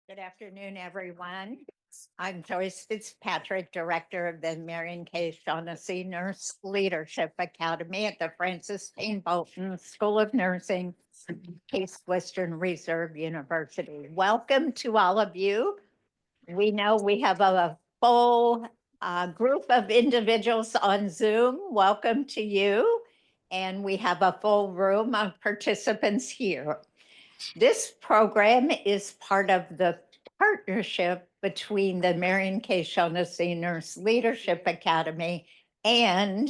Good afternoon, everyone. I'm Joyce Fitzpatrick, Director of the Marion K. Shaughnessy Nurse Leadership Academy at the Francis Payne Bolton School of Nursing, Case Western Reserve University. Welcome to all of you. We know we have a full group of individuals on Zoom. Welcome to you. And we have a full room of participants here. This program is part of the partnership between the Marion K. Shaughnessy Nurse Leadership Academy and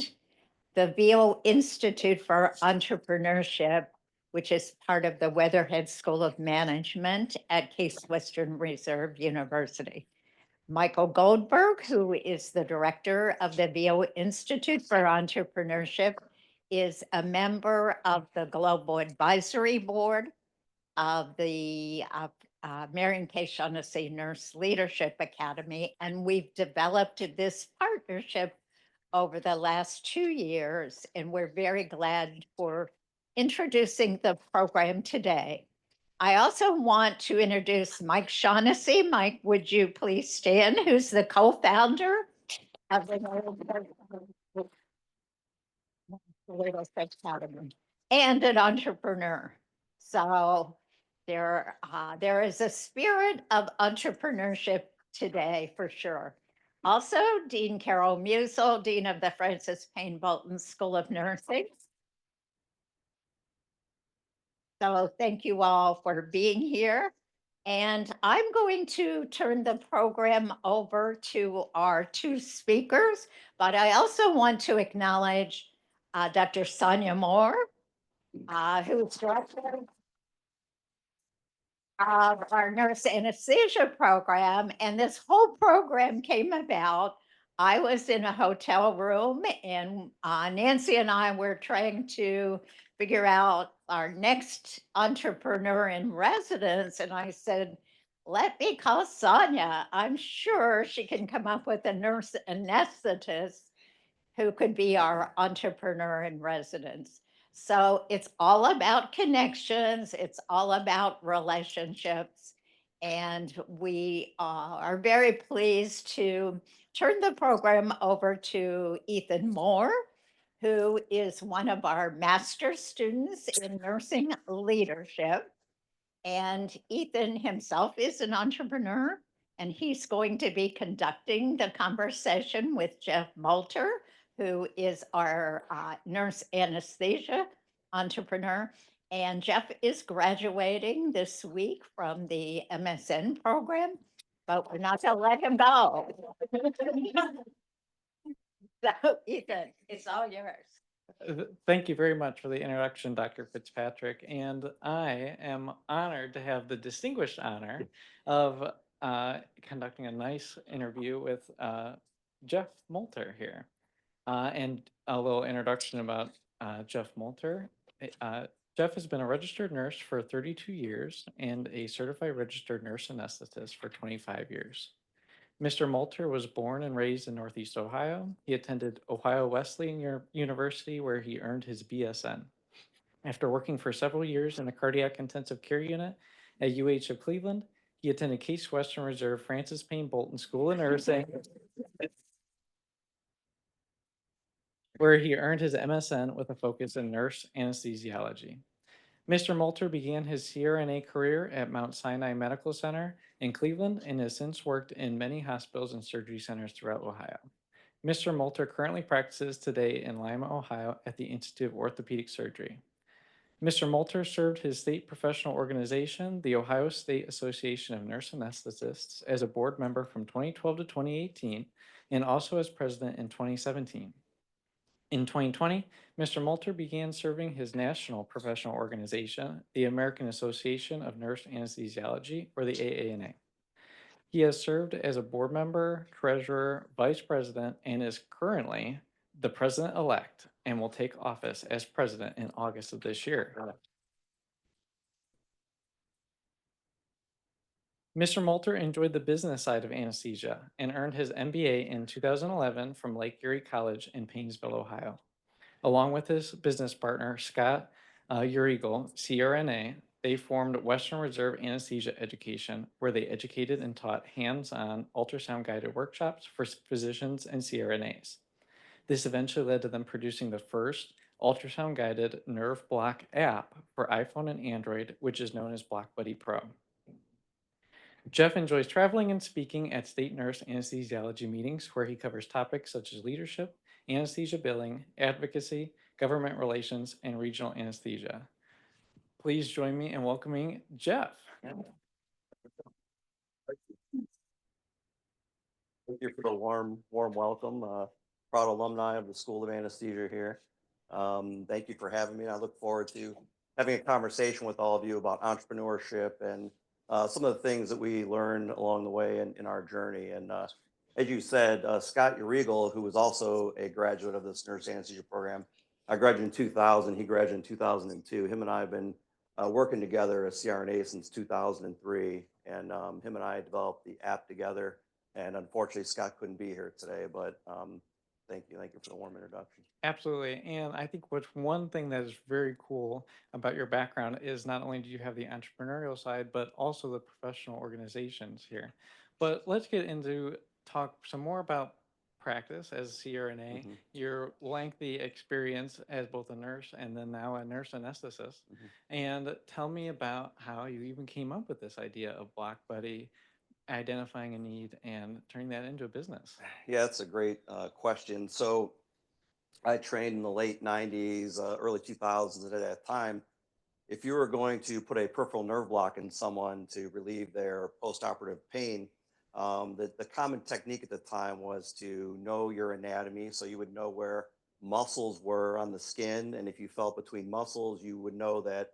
the Veale Institute for Entrepreneurship, which is part of the Weatherhead School of Management at Case Western Reserve University. Michael Goldberg, who is the director of the Veale Institute for Entrepreneurship, is a member of the Global Advisory Board of the Marion K. Shaughnessy Nurse Leadership Academy, and we've developed this partnership over the last 2 years, and we're very glad for introducing the program today. I also want to introduce Mike Shaughnessy. Mike, would you please stand? Who's the co-founder of the Leadership Academy and an entrepreneur. So there is a spirit of entrepreneurship today for sure. Also, Dean Carol Musel, Dean of the Francis Payne Bolton School of Nursing. So thank you all for being here. And I'm going to turn the program over to our two speakers, but I also want to acknowledge Dr. Sonia Moore, who's director of our nurse anesthesia program. And this whole program came about. I was in a hotel room, and Nancy and I were trying to figure out our next entrepreneur in residence. And I said, let me call Sonia. I'm sure she can come up with a nurse anesthetist who could be our entrepreneur in residence. So it's all about connections, it's all about relationships. And we are very pleased to turn the program over to Ethan Moore, who is one of our master students in nursing leadership. And Ethan himself is an entrepreneur, and he's going to be conducting the conversation with Jeff Molter, who is our nurse anesthesia entrepreneur. And Jeff is graduating this week from the MSN program, but we're not going to let him go. So, Ethan, it's all yours. Thank you very much for the introduction, Dr. Fitzpatrick. And I am honored to have the distinguished honor of conducting a nice interview with Jeff Molter here. And a little introduction about Jeff Molter. Uh, Jeff has been a registered nurse for 32 years and a certified registered nurse anesthetist for 25 years. Mr. Molter was born and raised in Northeast Ohio. He attended Ohio Wesleyan University, where he earned his BSN. After working for several years in the cardiac intensive care unit at UH of Cleveland, he attended Case Western Reserve Francis Payne Bolton School of Nursing, where he earned his MSN with a focus in nurse anesthesiology. Mr. Molter began his CRNA career at Mount Sinai Medical Center in Cleveland and has since worked in many hospitals and surgery centers throughout Ohio. Mr. Molter currently practices today in Lima, Ohio at the Institute of Orthopedic Surgery. Mr. Molter served his state professional organization, the Ohio State Association of Nurse Anesthetists, as a board member from 2012 to 2018 and also as president in 2017. In 2020, Mr. Molter began serving his national professional organization, the American Association of Nurse Anesthesiology, or the AANA. He has served as a board member, treasurer, vice president, and is currently the president-elect and will take office as president in August of this year. Mr. Molter enjoyed the business side of anesthesia and earned his MBA in 2011 from Lake Erie College in Paynesville, Ohio. Along with his business partner, Scott Urigal, CRNA, They formed Western Reserve Anesthesia Education, where they educated and taught hands-on ultrasound-guided workshops for physicians and CRNAs. This eventually led to them producing the first ultrasound-guided nerve block app for iPhone and Android, which is known as BlockBuddy Pro. Jeff enjoys traveling and speaking at state nurse anesthesiology meetings where he covers topics such as leadership, anesthesia billing, advocacy, government relations, and regional anesthesia. Please join me in welcoming Jeff. Thank you for the warm welcome. Proud alumni of the School of Anesthesia here. Thank you for having me. I look forward to having a conversation with all of you about entrepreneurship and some of the things that we learned along the way in our journey. And as you said, Scott Urigal, who was also a graduate of this nurse anesthesia program, I graduated in 2000. He graduated in 2002. Him and I have been working together as CRNA since 2003. And him and I developed the app together. And unfortunately, Scott couldn't be here today, but thank you for the warm introduction. Absolutely. And I think what's one thing that is very cool about your background is not only do you have the entrepreneurial side, but also the professional organizations here. But let's get into talk some more about practice as a CRNA, Mhm. your lengthy experience as both a nurse and then now a nurse anesthetist. And tell me about how you even came up with this idea of Block Buddy, identifying a need and turning that into a business. Yeah, that's a great question. So I trained in the late 90s, early 2000s. And at that time, if you were going to put a peripheral nerve block in someone to relieve their postoperative pain, the common technique at the time was to know your anatomy. So you would know where muscles were on the skin. And if you felt between muscles, you would know that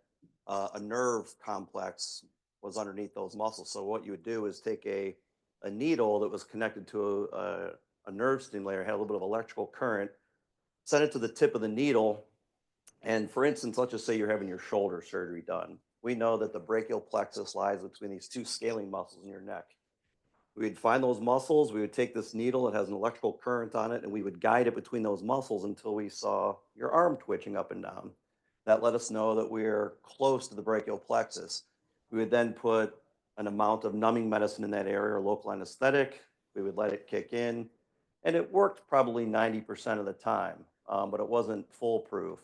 a nerve complex was underneath those muscles. So what you would do is take a needle that was connected to a nerve stimulator, had a little bit of electrical current, send it to the tip of the needle. And for instance, let's just say you're having your shoulder surgery done. We know that the brachial plexus lies between these two scaling muscles in your neck. We'd find those muscles, we would take this needle, it has an electrical current on it, and we would guide it between those muscles until we saw your arm twitching up and down. That let us know that we're close to the brachial plexus. We would then put an amount of numbing medicine in that area or local anesthetic. We would let it kick in, and it worked probably 90% of the time, but it wasn't foolproof.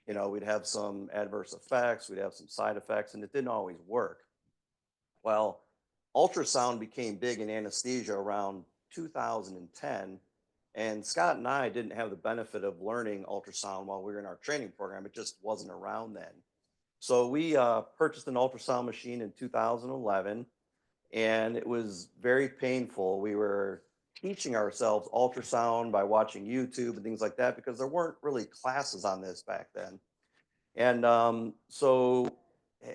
We'd have some adverse effects, we'd have some side effects, and it didn't always work. Well, ultrasound became big in anesthesia around 2010. And Scott and I didn't have the benefit of learning ultrasound while we were in our training program. It just wasn't around then. So we purchased an ultrasound machine in 2011, and it was very painful. We were teaching ourselves ultrasound by watching YouTube and things like that because there weren't really classes on this back then. And so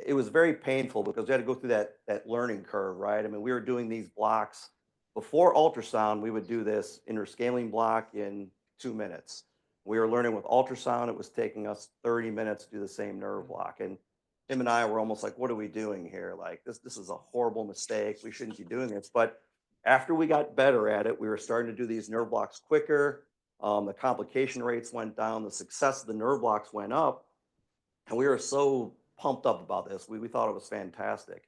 it was very painful because we had to go through that learning curve, right? I mean, we were doing these blocks before ultrasound. We would do this interscaling block in 2 minutes. We were learning with ultrasound. It was taking us 30 minutes to do the same nerve block. And him and I were almost like, what are we doing here? Like this is a horrible mistake. We shouldn't be doing this. But after we got better at it, we were starting to do these nerve blocks quicker. The complication rates went down. The success of the nerve blocks went up. And we were so pumped up about this. We thought it was fantastic.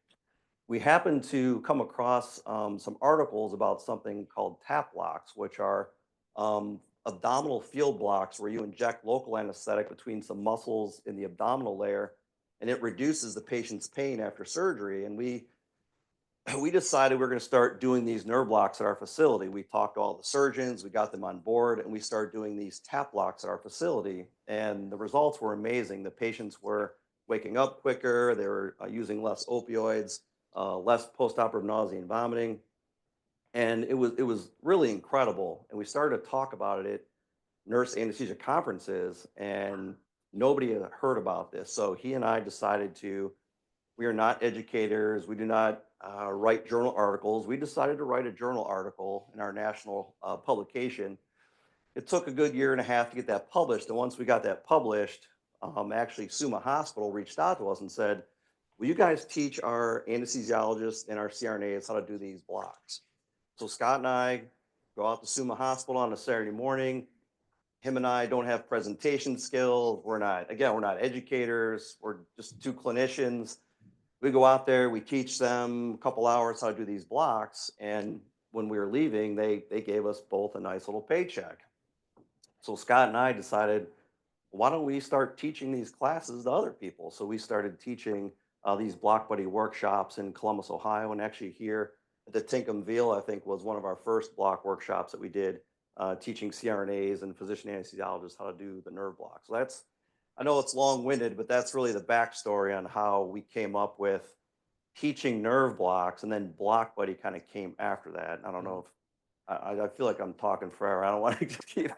We happened to come across some articles about something called tap blocks, which are abdominal field blocks where you inject local anesthetic between some muscles in the abdominal layer, and it reduces the patient's pain after surgery. And we decided we are going to start doing these nerve blocks at our facility. We talked to all the surgeons, we got them on board, and we started doing these tap blocks at our facility. And the results were amazing. The patients were waking up quicker, they were using less opioids, less postoperative nausea and vomiting. And it was really incredible. And we started to talk about it at nurse anesthesia conferences, and nobody had heard about this. So he and I decided we are not educators. We do not write journal articles. We decided to write a journal article in our national publication. It took a good year and a half to get that published. And once we got that published, actually Summa Hospital reached out to us and said, will you guys teach our anesthesiologists and our CRNAs how to do these blocks? So Scott and I go out to Summa Hospital on a Saturday morning. him and I don't have presentation skills. We're not educators. We're just two clinicians. We go out there, we teach them a couple hours how to do these blocks. And when we were leaving, they gave us both a nice little paycheck. So Scott and I decided, why don't we start teaching these classes to other people? So we started teaching these block buddy workshops in Columbus, Ohio, and actually here at the Tinkham Veale, I think was one of our first block workshops that we did, teaching CRNAs and physician anesthesiologists how to do the nerve block. So that's, I know it's long-winded, but that's really the backstory on how we came up with teaching nerve blocks, and then block buddy kind of came after that. I don't know if I feel like I'm talking forever. I don't want to just keep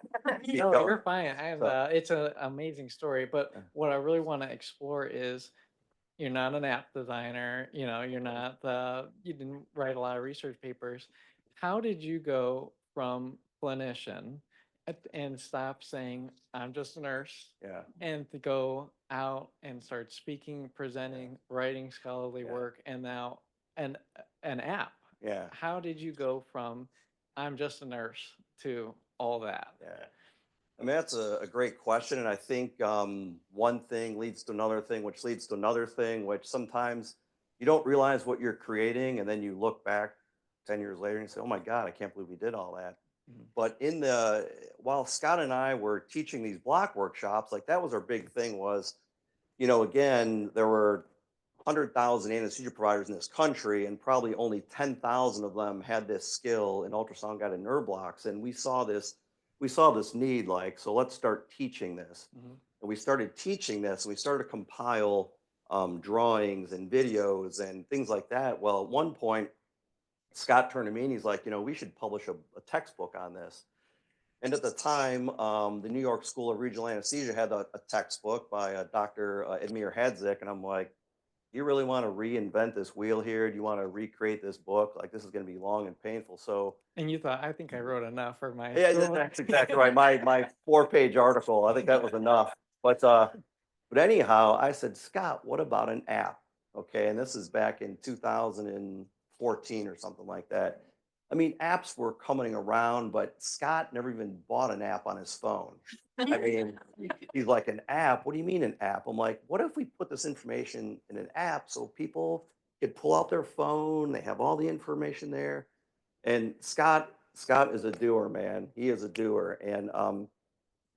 No, going. you're fine. And So, it's an amazing story. But Yeah. what I really want to explore is you're not an app designer, you're not you didn't write a lot of research papers. How did you go from clinician and stop saying, I'm just a nurse, yeah, and to go out and start speaking, presenting, writing scholarly Yeah. work, and now an app? yeah, How did you go from I'm just a nurse to all that? yeah. I mean, that's a great question. And I think one thing leads to another thing, which leads to another thing, which sometimes you don't realize what you're creating. And then you look back 10 years later and say, oh my God, I can't believe we did all that. Mhm. But while Scott and I were teaching these block workshops, like that was our big thing was, again, there were 100,000 anesthesia providers in this country, and probably only 10,000 of them had this skill in ultrasound guided nerve blocks. And we saw this need, like, so let's start teaching this. Mhm. And we started teaching this, and we started to compile drawings and videos and things like that. Well, at one point, Scott turned to me and he's like, we should publish a textbook on this. And at the time, the New York School of Regional Anesthesia had a textbook by Dr. Edmir Hadzik. And I'm like, you really want to reinvent this wheel here? Do you want to recreate this book? Like, this is going to be long and painful. So, And you thought, I think I wrote enough for my yeah, school. that's exactly right. My 4-page article, I think that was enough. But anyhow, I said, Scott, what about an app? Okay, and this is back in 2014 or something like that. I mean, apps were coming around, but Scott never even bought an app on his phone. I mean, he's like, an app? What do you mean an app? I'm like, what if we put this information in an app so people could pull out their phone, they have all the information there. And Scott is a doer, man. He is a doer. And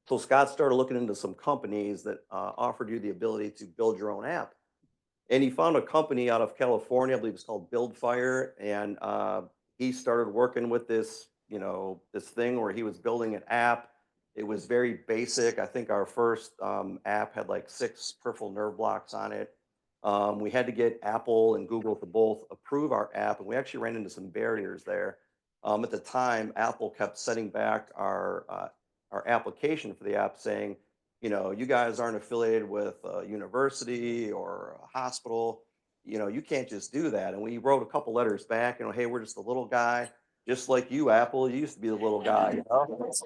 so Scott started looking into some companies that offered you the ability to build your own app. And he found a company out of California, I believe it's called Build Fire. And he started working with this thing where he was building an app. It was very basic. I think our first app had like 6 peripheral nerve blocks on it. We had to get Apple and Google to both approve our app, and we actually ran into some barriers there. At the time, Apple kept setting back our application for the app, saying, you guys aren't affiliated with a university or a hospital. You can't just do that. And we wrote a couple letters back, hey, we're just a little guy, just like you, Apple. You used to be the little guy,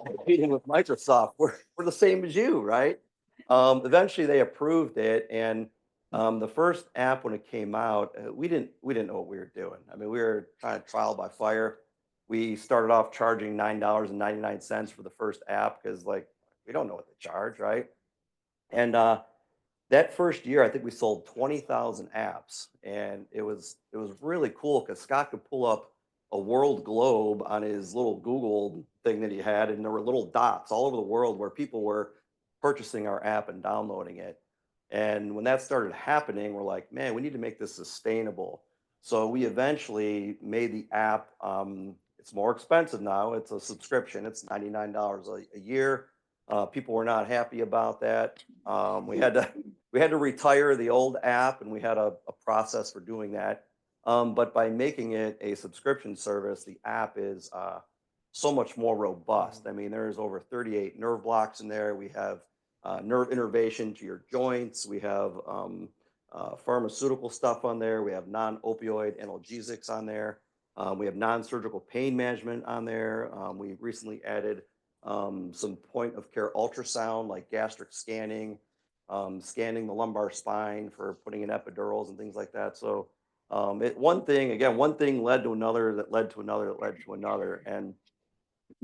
competing with Microsoft. We're the same as you, right? Eventually, they approved it, and the first app when it came out, we didn't know what we were doing. I mean, we were trying to trial by fire. We started off charging $9.99 for the first app because, like, we don't know what to charge, right? And that first year, I think we sold 20,000 apps, and it was really cool because Scott could pull up a world globe on his little Google thing that he had, and there were little dots all over the world where people were purchasing our app and downloading it. And when that started happening, we're like, man, we need to make this sustainable. So we eventually made the app. It's more expensive now. It's a subscription. It's $99 a year. People were not happy about that. We had to retire the old app, and we had a process for doing that. But by making it a subscription service, the app is so much more robust. I mean, there's over 38 nerve blocks in there. We have nerve innervation to your joints. We have pharmaceutical stuff on there. We have non-opioid analgesics on there. We have non-surgical pain management on there. We recently added some point of care ultrasound, like gastric scanning, scanning the lumbar spine for putting in epidurals and things like that. So one thing led to another, that led to another, that led to another. And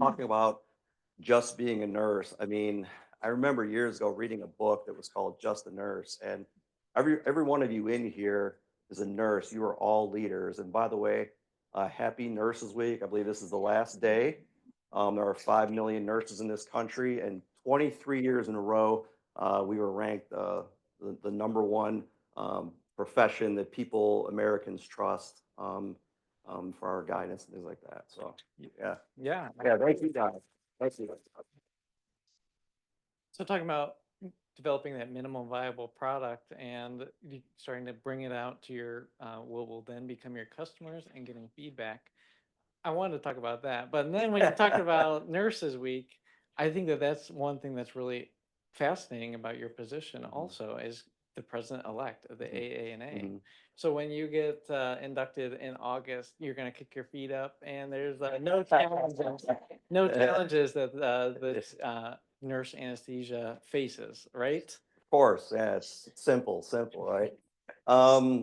talking about just being a nurse. I mean, I remember years ago reading a book that was called Just a Nurse, and every one of you in here is a nurse. You are all leaders. And by the way, happy Nurses Week. I believe this is the last day. There are 5 million nurses in this country, and 23 years in a row, we were ranked the number one profession that people, Americans trust for our guidance and things like that. So, yeah. Yeah. Yeah, thank you guys. Thank you. So talking about developing that minimum viable product and starting to bring it out to your, what will then become your customers and getting feedback. I wanted to talk about that, but then when you talked about Nurses Week, I think that that's one thing that's really fascinating about your position also is the president-elect of the AANA. Mhm. So when you get inducted in August, you're going to kick your feet up, and there's no challenges, no challenges that the nurse anesthesia faces, right? Of course, yeah, it's simple, right?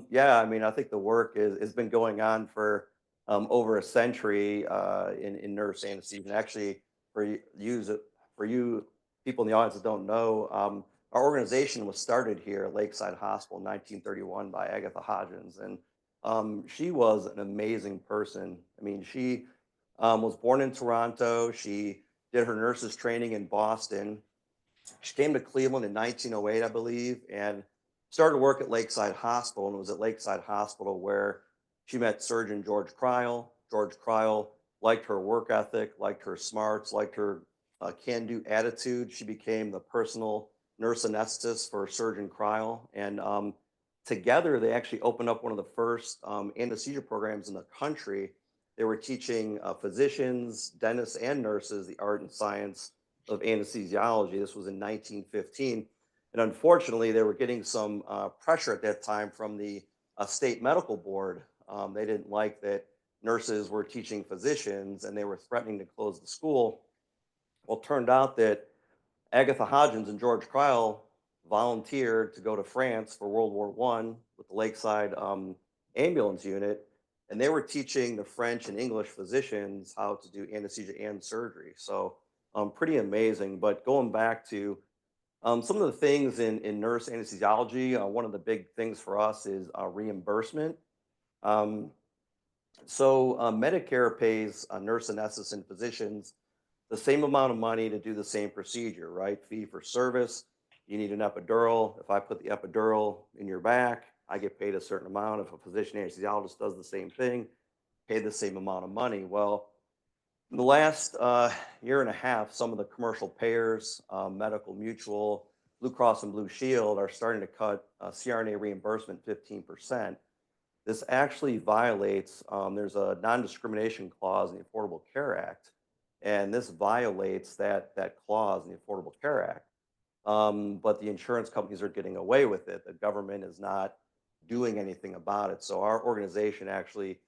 Yeah, I mean, I think the work has been going on for over a century in nurse anesthesia. And actually, for you people in the audience that don't know, our organization was started here at Lakeside Hospital in 1931 by Agatha Hodgins, and she was an amazing person. I mean, she was born in Toronto. She did her nurses training in Boston. She came to Cleveland in 1908, I believe, and started work at Lakeside Hospital. And it was at Lakeside Hospital where she met surgeon George Cryle. George Cryle liked her work ethic, liked her smarts, liked her can-do attitude. She became the personal nurse anesthetist for Surgeon Cryle, and together they actually opened up one of the first anesthesia programs in the country. They were teaching physicians, dentists, and nurses the art and science of anesthesiology. This was in 1915. And unfortunately, they were getting some pressure at that time from the state medical board. They didn't like that nurses were teaching physicians and they were threatening to close the school. Well, it turned out that Agatha Hodgins and George Cryle volunteered to go to France for World War One with the Lakeside Ambulance Unit, and they were teaching the French and English physicians how to do anesthesia and surgery. So, pretty amazing. But going back to some of the things in nurse anesthesiology, one of the big things for us is reimbursement. Um, Medicare pays nurse anesthetists and physicians the same amount of money to do the same procedure, right? Fee for service. You need an epidural. If I put the epidural in your back, I get paid a certain amount. If a physician anesthesiologist does the same thing, pay the same amount of money. Well, in the last year and a half, some of the commercial payers, Medical Mutual, Blue Cross and Blue Shield, are starting to cut CRNA reimbursement 15%. This actually violates, there's a non-discrimination clause in the Affordable Care Act, and this violates that clause in the Affordable Care Act. But the insurance companies are getting away with it. The government is not doing anything about it. So our organization actually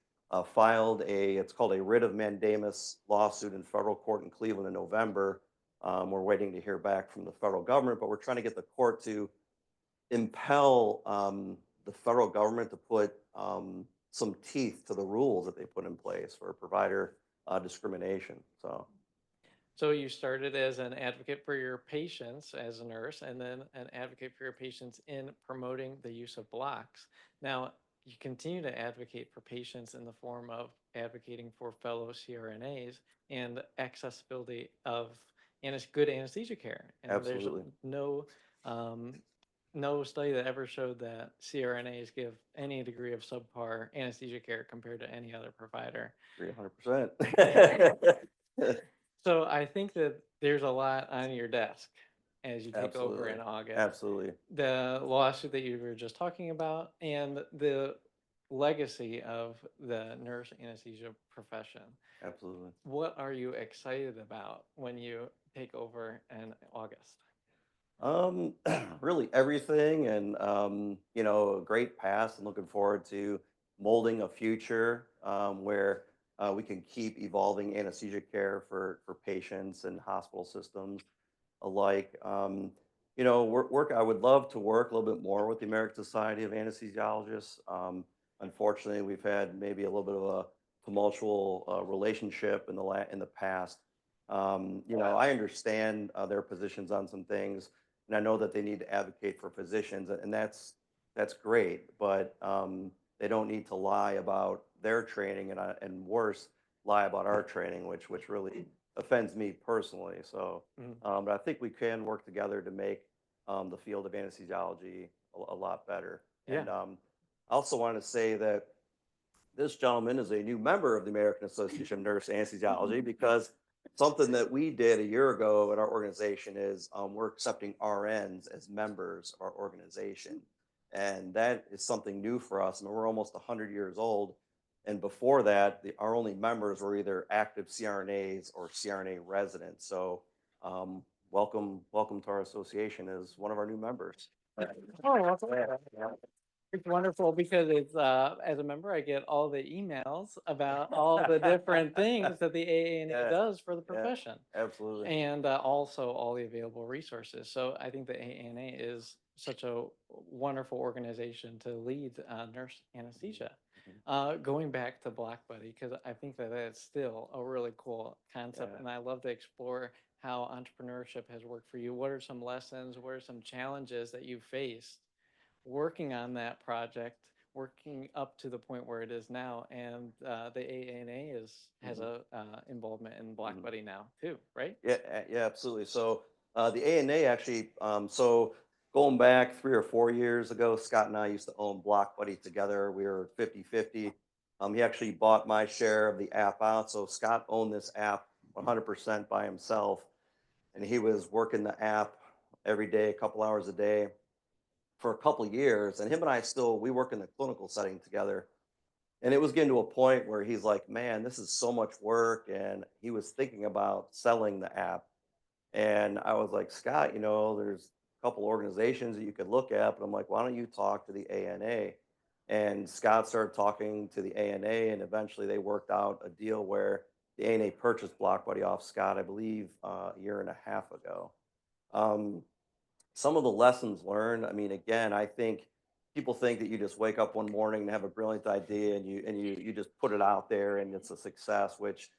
filed it's called a writ of mandamus lawsuit in federal court in Cleveland in November. We're waiting to hear back from the federal government, but we're trying to get the court to impel the federal government to put some teeth to the rules that they put in place for provider discrimination. So you started as an advocate for your patients as a nurse, and then an advocate for your patients in promoting the use of blocks. Now, you continue to advocate for patients in the form of advocating for fellow CRNAs and accessibility of good anesthesia care. And there's Absolutely. um, no study that ever showed that CRNAs give any degree of subpar anesthesia care compared to any other provider. 300%. So I think that there's a lot on your desk as you take over Absolutely. in August. Absolutely. The lawsuit that you were just talking about and the legacy of the nurse anesthesia profession. Absolutely. What are you excited about when you take over in August? Really everything, and a great past, and looking forward to molding a future where we can keep evolving anesthesia care for patients and hospital systems alike. Work. I would love to work a little bit more with the American Society of Anesthesiologists. Unfortunately, we've had maybe a little bit of a tumultuous relationship in the past. I understand their positions on some things, and I know that they need to advocate for physicians, and that's great. But they don't need to lie about their training, and worse, lie about our training, which really offends me personally. So, Mhm. but I think we can work together to make the field of anesthesiology a lot better. Yeah. And I also want to say that this gentleman is a new member of the American Association of Nurse Anesthesiology because something that we did a year ago at our organization is we're accepting RNs as members of our organization. And that is something new for us. I mean, we're almost 100 years old. And before that, our only members were either active CRNAs or CRNA residents. So welcome to our association as one of our new members. Oh, that's Yeah. It's wonderful because it's as a member, I get all the emails about all the different things that the AANA Yeah, does for the yeah, profession, absolutely. and also all the available resources. So I think the AANA is such a wonderful organization to lead nurse anesthesia. Going back to Black Buddy, because I think that it's still a really cool concept, Yeah. and I love to explore how entrepreneurship has worked for you. What are some lessons? What are some challenges that you faced working on that project, working up to the point where it is now, and the AANA has Mhm. a involvement in Black Mhm. Buddy now too, right? Yeah, yeah, absolutely. So the ANA actually, so going back 3 or 4 years ago, Scott and I used to own Block Buddy together. We were 50-50. He actually bought my share of the app out. So Scott owned this app 100% by himself. And he was working the app every day, a couple hours a day for a couple years. And him and I still, we work in the clinical setting together. And it was getting to a point where he's like, man, this is so much work. And he was thinking about selling the app. And I was like, Scott, there's a couple organizations that you could look at, but I'm like, why don't you talk to the ANA? And Scott started talking to the ANA, and eventually they worked out a deal where the ANA purchased BlockBuddy off Scott, I believe, a year and a half ago. Um, some of the lessons learned, I mean, again, I think people think that you just wake up one morning and have a brilliant idea and you just put it out there and it's a success, which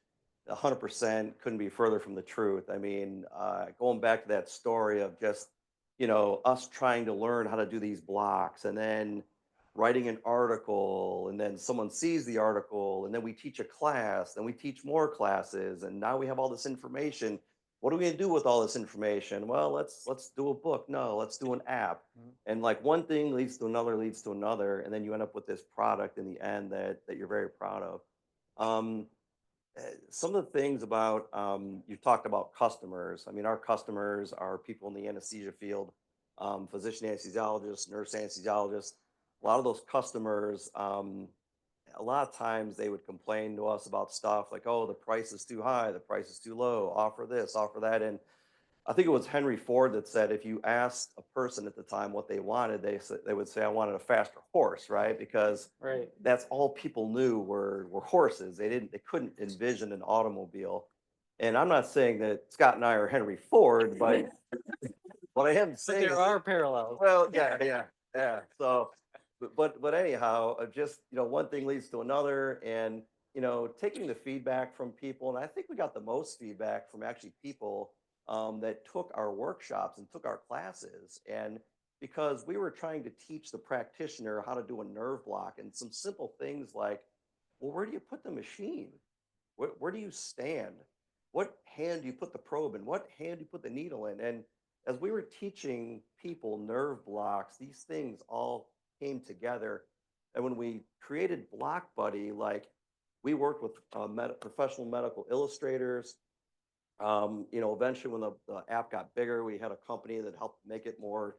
100% couldn't be further from the truth. I mean, going back to that story of just, us trying to learn how to do these blocks and then writing an article and then someone sees the article and then we teach a class, then we teach more classes and now we have all this information. What are we gonna do with all this information? Well, let's do a book. No, let's do an app. Mhm. And like one thing leads to another, and then you end up with this product in the end that you're very proud of. Um, some of the things about you talked about customers. I mean, our customers are people in the anesthesia field, physician anesthesiologists, nurse anesthesiologists. A lot of those customers, a lot of times they would complain to us about stuff like, "Oh, the price is too high, the price is too low. Offer this, offer that." And I think it was Henry Ford that said if you asked a person at the time what they wanted, they would say, "I wanted a faster horse," right? Because Right. that's all people knew were horses. They couldn't envision an automobile. And I'm not saying that Scott and I are Henry Ford, but what I am But saying there is, are parallels. well, yeah. So, but anyhow, just one thing leads to another, and taking the feedback from people, and I think we got the most feedback from actually people that took our workshops and took our classes, and because we were trying to teach the practitioner how to do a nerve block and some simple things like, well, where do you put the machine? Where do you stand? What hand do you put the probe in? What hand do you put the needle in? And as we were teaching people nerve blocks, these things all came together. And when we created Block Buddy, like we worked with professional medical illustrators. Eventually when the app got bigger, we had a company that helped make it more,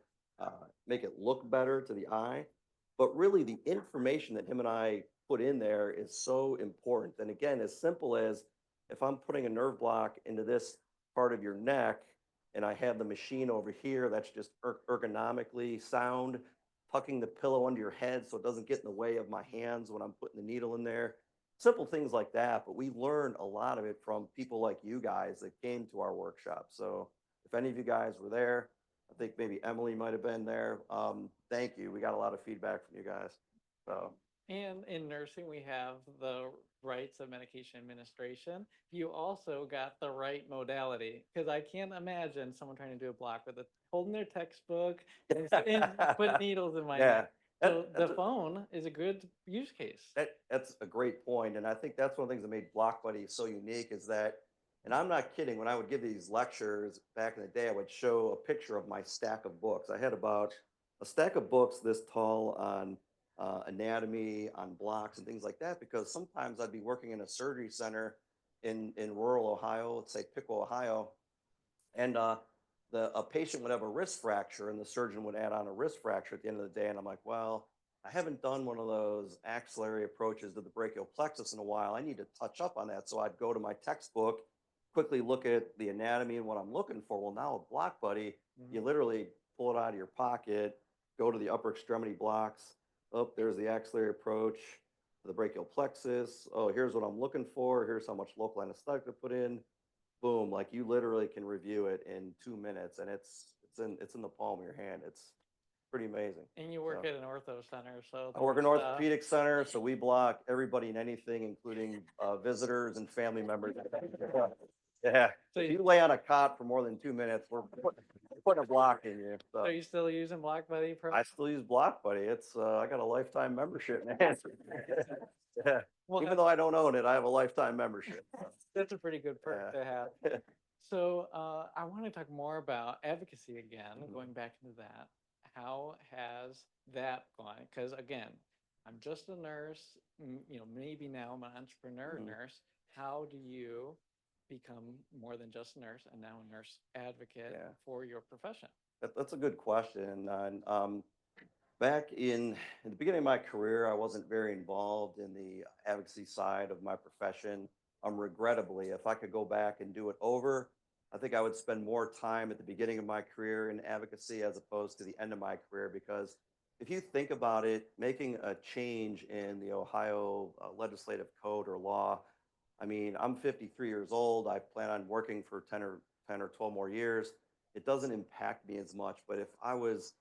make it look better to the eye. But really, the information that him and I put in there is so important. And again, as simple as if I'm putting a nerve block into this part of your neck and I have the machine over here, that's just ergonomically sound, tucking the pillow under your head so it doesn't get in the way of my hands when I'm putting the needle in there. Simple things like that, but we learned a lot of it from people like you guys that came to our workshop. So if any of you guys were there, I think maybe Emily might have been there. Thank you. We got a lot of feedback from you guys. So And in nursing, we have the rights of medication administration. You also got the right modality, because I can't imagine someone trying to do a block with a holding their textbook and put needles in my Yeah, neck. So that's the phone is a good use case. that's a great point, and I think that's one of the things that made Block Buddy so unique is that, and I'm not kidding. When I would give these lectures back in the day, I would show a picture of my stack of books. I had about a stack of books this tall on anatomy, on blocks, and things like that. Because sometimes I'd be working in a surgery center in rural Ohio, let's say Piqua, Ohio, and a patient would have a wrist fracture, and the surgeon would add on a wrist fracture at the end of the day. And I'm like, well, I haven't done one of those axillary approaches to the brachial plexus in a while. I need to touch up on that. So I'd go to my textbook, quickly look at the anatomy and what I'm looking for. Well, now with Block Buddy, you literally pull it out of your pocket, go to the upper extremity blocks. Oh, there's the axillary approach to the brachial plexus. Oh, here's what I'm looking for. Here's how much local anesthetic to put in. Boom, like you literally can review it in 2 minutes, and it's in the palm of your hand. It's pretty amazing. And you work So, at an ortho center, so I work in an there's, orthopedic center, so we block everybody and anything, including visitors and family members. Yeah, So if you, you lay on a cot for more than 2 minutes, we're putting a block in you. so So you still using Block Buddy Pro? I still use Block Buddy. It's I got a lifetime membership, man. Yeah, Well, even though I don't own it, I have a lifetime membership. that's a pretty good perk Yeah. to have. So I want to talk more about advocacy again, Mhm. going back into that. How has that gone? Because again, I'm just a nurse, maybe now I'm an entrepreneur Mhm. nurse. How do you become more than just a nurse and now a nurse advocate Yeah. for your profession? That's a good question. And back in the beginning of my career, I wasn't very involved in the advocacy side of my profession. Regrettably, if I could go back and do it over, I think I would spend more time at the beginning of my career in advocacy as opposed to the end of my career. Because if you think about it, making a change in the Ohio legislative code or law, I mean, I'm 53 years old. I plan on working for 10 or 12 more years. It doesn't impact me as much. But if I was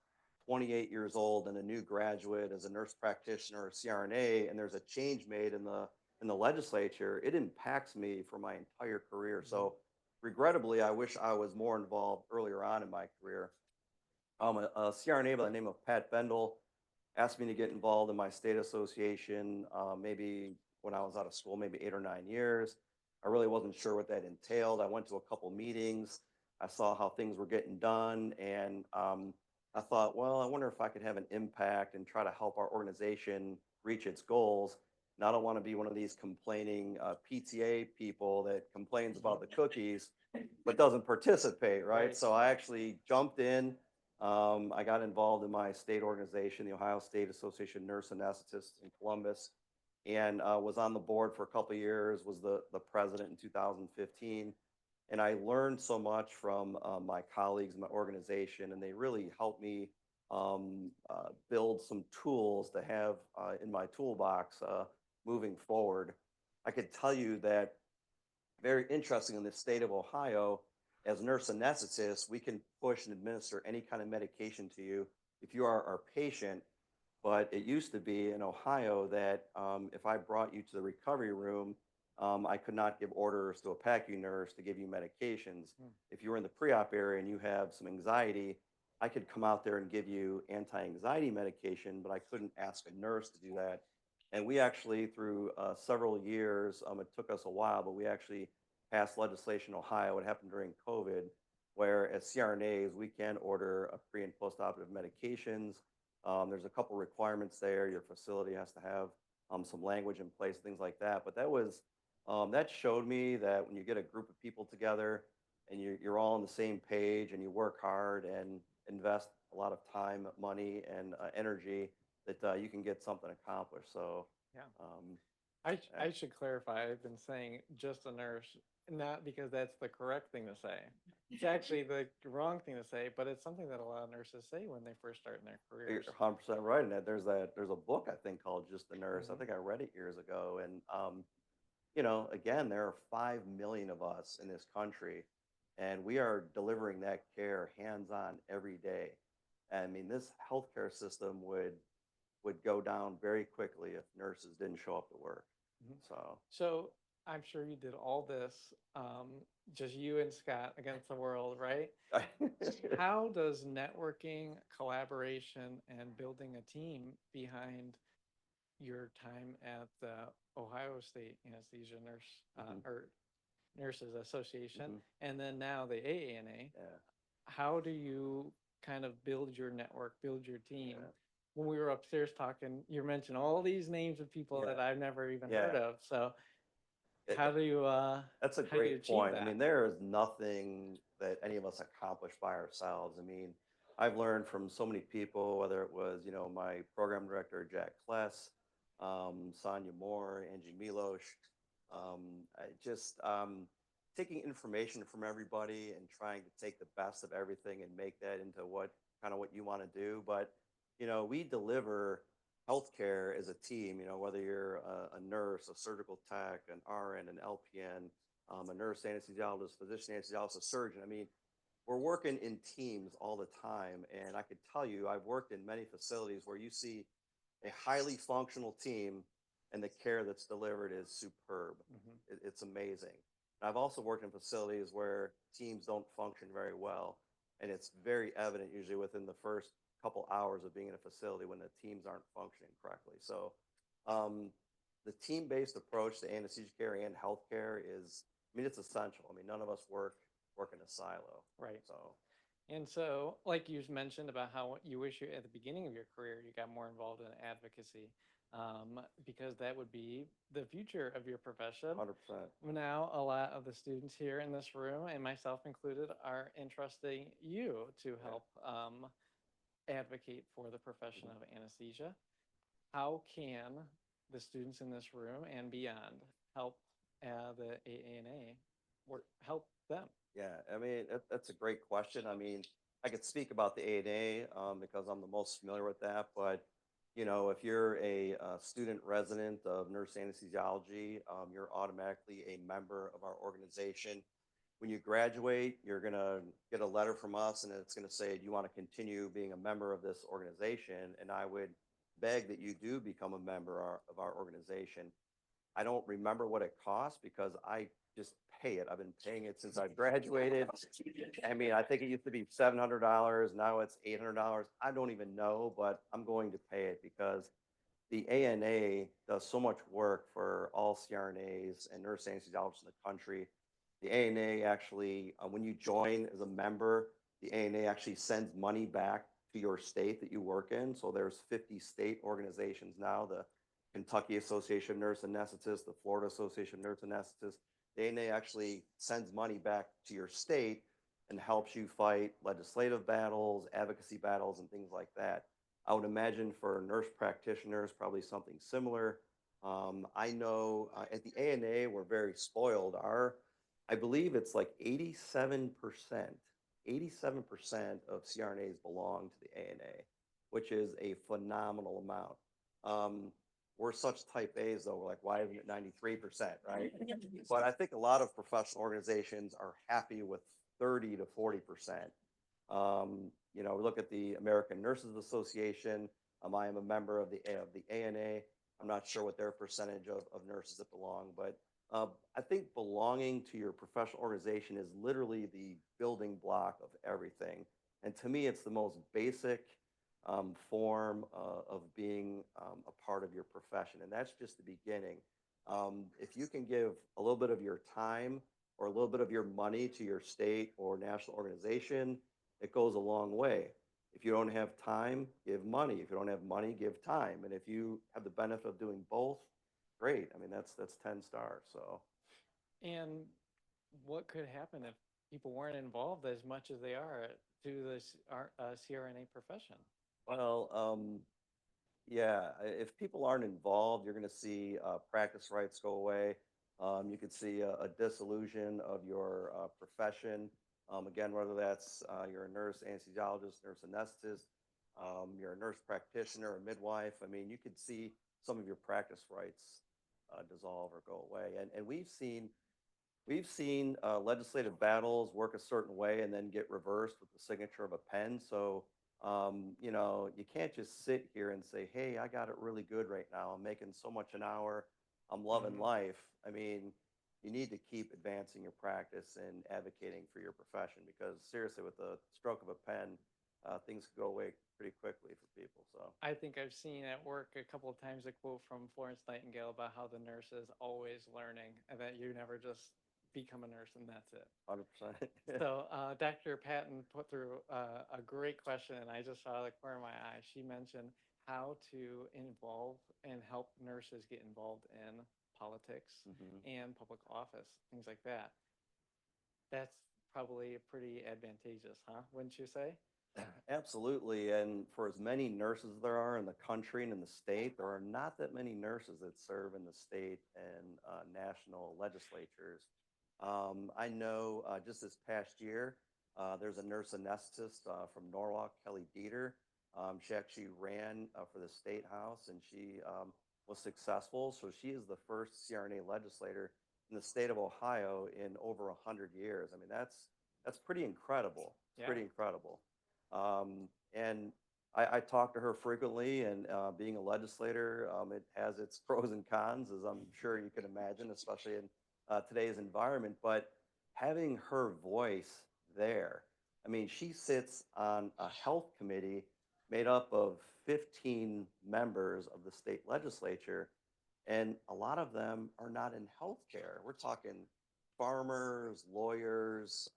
28 years old and a new graduate as a nurse practitioner or CRNA, and there's a change made in the legislature, it impacts me for my entire career. So, regrettably, I wish I was more involved earlier on in my career. A CRNA by the name of Pat Bendel asked me to get involved in my state association, maybe when I was out of school, maybe 8 or 9 years. I really wasn't sure what that entailed. I went to a couple meetings. I saw how things were getting done, and I thought, well, I wonder if I could have an impact and try to help our organization reach its goals. And I don't want to be one of these complaining PTA people that complains about the cookies but doesn't participate, right? Right. So I actually jumped in. I got involved in my state organization, the Ohio State Association of Nurse Anesthetists in Columbus, and was on the board for a couple of years, was the president in 2015. And I learned so much from my colleagues, my organization, and they really helped me build some tools to have in my toolbox moving forward. I could tell you that very interesting in the state of Ohio, as nurse anesthetists, we can push and administer any kind of medication to you if you are our patient. But it used to be in Ohio that if I brought you to the recovery room, I could not give orders to a PACU nurse to give you medications. Hmm. If you were in the pre-op area and you have some anxiety, I could come out there and give you anti-anxiety medication, but I couldn't ask a nurse to do that. And we actually, through several years, it took us a while, but we actually passed legislation in Ohio. It happened during COVID, where as CRNAs, we can order a pre and post-operative medications. There's a couple requirements there. Your facility has to have some language in place, things like that. But that showed me that when you get a group of people together and you're all on the same page and you work hard and invest a lot of time, money, and energy, that you can get something accomplished. So, Yeah. um, I should clarify, I've been saying just a nurse, not because that's the correct thing to say. It's actually the wrong thing to say, but it's something that a lot of nurses say when they first start in their you're careers. 100% right. And there's a book I think called Just the Nurse. I Mhm. think I read it years ago. And again, there are 5 million of us in this country, and we are delivering that care hands on every day. I mean, this healthcare system would go down very quickly if nurses didn't show up to work. Mhm. So, So I'm sure you did all this, just you and Scott against the world, right? How does networking, collaboration, and building a team behind your time at the Ohio State Anesthesia Nurse Mhm. or Nurses Association, Mhm. and then now the AANA? Yeah, How do you kind of build your network, build your team? yeah, When we were upstairs talking, you mentioned all these names of people that yeah, I've never even yeah. heard of. So It- how do you That's a how do you great achieve point. I that? mean, there is nothing that any of us accomplish by ourselves. I mean, I've learned from so many people, whether it was, my program director, Jack Kless, Sonia Moore, Angie Milosh, I just taking information from everybody and trying to take the best of everything and make that into what you want to do. But, we deliver healthcare as a team, whether you're a nurse, a surgical tech, an RN, an LPN, a nurse anesthesiologist, physician anesthesiologist, a surgeon. I mean, we're working in teams all the time. And I could tell you, I've worked in many facilities where you see a highly functional team and the care that's delivered is superb. Mhm. It's amazing. And I've also worked in facilities where teams don't function very well. And it's very evident usually within the first couple hours of being in a facility when the teams aren't functioning correctly. So um, the team-based approach to anesthesia care and healthcare it's essential. I mean, none of us work in a silo. Right. So And so, like you mentioned about how you wish you at the beginning of your career you got more involved in advocacy, because that would be the future of your profession. 100%. Now, a lot of the students here in this room, and myself included, are entrusting you to Yeah. help advocate for the profession Mhm. of anesthesia. How can the students in this room and beyond help the AANA work, help them? Yeah, I mean, that's a great question. I mean, I could speak about the A&A because I'm the most familiar with that. But, if you're a, student resident of nurse anesthesiology, you're automatically a member of our organization. When you graduate, you're going to get a letter from us and it's going to say, do you want to continue being a member of this organization? And I would beg that you do become a member of our organization. I don't remember what it costs because I just pay it. I've been paying it since I graduated. I mean, I think it used to be $700. Now it's $800. I don't even know, but I'm going to pay it because the ANA does so much work for all CRNAs and nurse anesthesiologists in the country. The ANA actually, when you join as a member, the ANA actually sends money back to your state that you work in. So there's 50 state organizations now, the Kentucky Association of Nurse Anesthetists, the Florida Association of Nurse Anesthetists. The ANA actually sends money back to your state and helps you fight legislative battles, advocacy battles, and things like that. I would imagine for nurse practitioners, probably something similar. I know at the ANA, we're very spoiled. I believe it's like 87% of CRNAs belong to the ANA, which is a phenomenal amount. We're such type A's though, we're like, why isn't it 93%, right? But I think a lot of professional organizations are happy with 30 to 40%. We look at the American Nurses Association. I am a member of the ANA. I'm not sure what their percentage of nurses that belong, but I think belonging to your professional organization is literally the building block of everything. And to me, it's the most basic form of being a part of your profession. And that's just the beginning. If you can give a little bit of your time or a little bit of your money to your state or national organization, it goes a long way. If you don't have time, give money. If you don't have money, give time. And if you have the benefit of doing both, great. I mean, that's 10 stars. So, And what could happen if people weren't involved as much as they are to this CRNA profession? well, yeah, if people aren't involved, you're going to see practice rights go away. You could see a disillusion of your profession. Again, whether that's you're a nurse anesthesiologist, nurse anesthetist, you're a nurse practitioner, a midwife. I mean, you could see some of your practice rights dissolve or go away. And we've seen legislative battles work a certain way and then get reversed with the signature of a pen. So You know, you can't just sit here and say, hey, I got it really good right now. I'm making so much an hour. I'm loving Mhm. life. I mean, you need to keep advancing your practice and advocating for your profession because seriously, with the stroke of a pen, things could go away pretty quickly for people. So, I think I've seen at work a couple of times a quote from Florence Nightingale about how the nurse is always learning and that you never just become a nurse and that's it. 100%. So, Dr. Patton put through a great question, and I just saw the corner of my eye. She mentioned how to involve and help nurses get involved in politics Mhm. and public office, things like that. That's probably pretty advantageous, huh? Wouldn't you say? Absolutely. And for as many nurses there are in the country and in the state, there are not that many nurses that serve in the state and national legislatures. I know just this past year, there's a nurse anesthetist from Norwalk, Kelly Dieter. She actually ran for the state house and she was successful. So she is the first CRNA legislator in the state of Ohio in over 100 years. I mean, that's pretty incredible. It's Yeah. pretty incredible. And I talk to her frequently, and being a legislator, it has its pros and cons, as I'm sure you can imagine, especially in today's environment. But having her voice there, I mean, she sits on a health committee made up of 15 members of the state legislature, and a lot of them are not in healthcare. We're talking farmers, lawyers,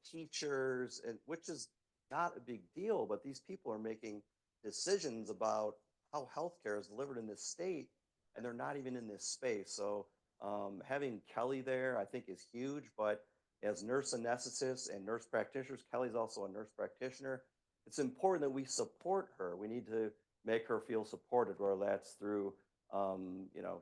teachers, and which is not a big deal, but these people are making decisions about how healthcare is delivered in this state, and they're not even in this space. So having Kelly there, I think, is huge. But as nurse anesthetists and nurse practitioners, Kelly's also a nurse practitioner. It's important that we support her. We need to make her feel supported, whether that's through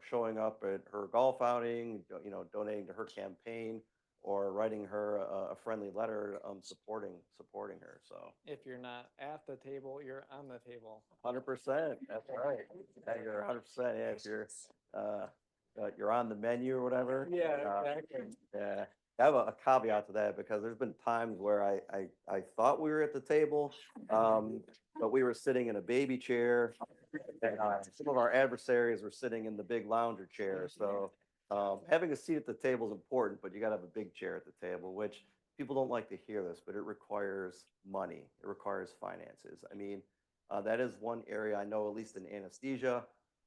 showing up at her golf outing, donating to her campaign, or writing her a friendly letter supporting her. So If you're not at the table, you're on the table. 100%. That's right. Yeah, you're 100%. Yeah, if you're on the menu or whatever. Exactly. Yeah. I have a caveat to that because there's been times where I thought we were at the table, but we were sitting in a baby chair, and some of our adversaries were sitting in the big lounger chair. So having a seat at the table is important, but you got to have a big chair at the table, which people don't like to hear this, but it requires money. It requires finances. I mean, that is one area I know, at least in anesthesia,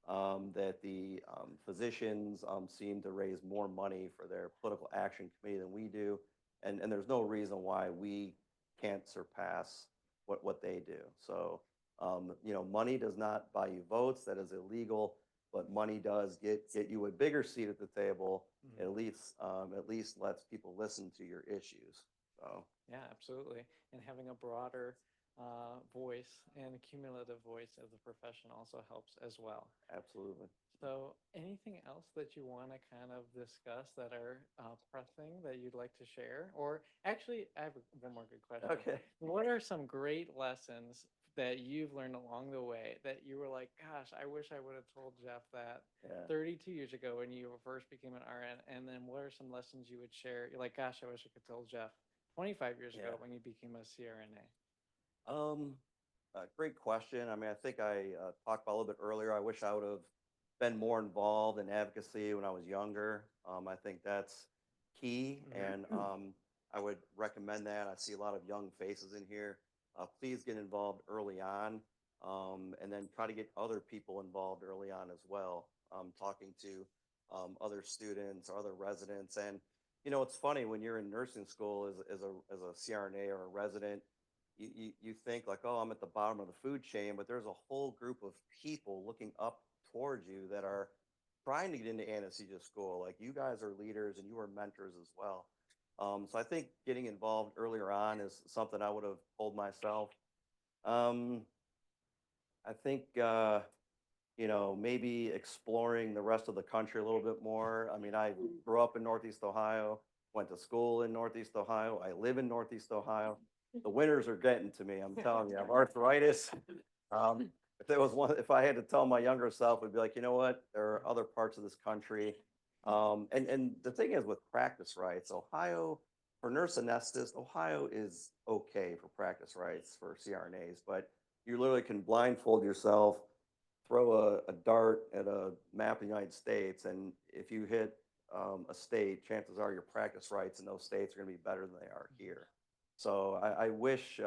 that the physicians seem to raise more money for their political action committee than we do. And there's no reason why we can't surpass what they do. So, money does not buy you votes. That is illegal, but money does get you a bigger seat at the table. Mhm. At least lets people listen to your issues. So, Yeah, absolutely. And having a broader voice and a cumulative voice as a profession also helps as well. absolutely. So, anything else that you want to kind of discuss that are pressing that you'd like to share? Or actually, I have one more good question. Okay. What are some great lessons that you've learned along the way that you were like, gosh, I wish I would have told Jeff that Yeah. 32 years ago when you first became an RN? And then what are some lessons you would share? You're like, gosh, I wish I could tell Jeff 25 years ago Yeah. when you became a CRNA. Great question. I mean, I think I talked about a little bit earlier. I wish I would have been more involved in advocacy when I was younger. I think that's key, and I would recommend that. I see a lot of young faces in here. Please get involved early on, and then try to get other people involved early on as well. Talking to other students or other residents, and it's funny when you're in nursing school as a CRNA or a resident, you think like, oh, I'm at the bottom of the food chain, but there's a whole group of people looking up towards you that are trying to get into anesthesia school. Like, you guys are leaders and you are mentors as well. So I think getting involved earlier on is something I would have told myself. Um, I think maybe exploring the rest of the country a little bit more. I mean, I grew up in Northeast Ohio, went to school in Northeast Ohio. I live in Northeast Ohio. The winters are getting to me. I'm telling you, I have arthritis. Um, if I had to tell my younger self, it'd be like, you know what? There are other parts of this country. And the thing is with practice rights, Ohio for nurse anesthetists, Ohio is okay for practice rights for CRNAs, but you literally can blindfold yourself, throw a dart at a map of the United States, and if you hit a state, chances are your practice rights in those states are going to be better than they are here. So I wish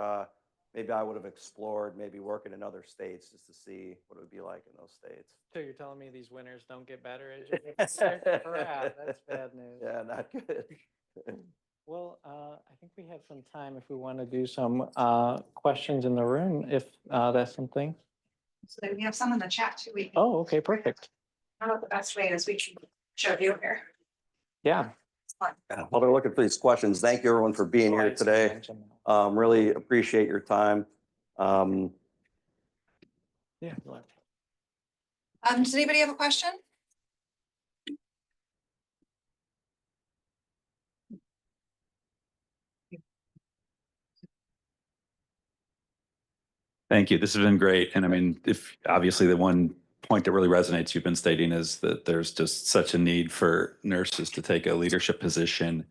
maybe I would have explored maybe working in other states just to see what it would be like in those states. So you're telling me these winners don't get better as you get better? Crap, that's bad news. Yeah, not good. Well, I think we have some time if we want to do some questions in the room, if that's something. So we have some in the chat too. We can, Oh, okay, perfect. I don't know what the best way is. We can show you here. Yeah. Yeah, while they're looking for these questions, thank you everyone for being here today. Really appreciate your time. Yeah. Does anybody have a question? Thank you. This has been great. And I mean, if obviously the one point that really resonates you've been stating is that there's just such a need for nurses to take a leadership position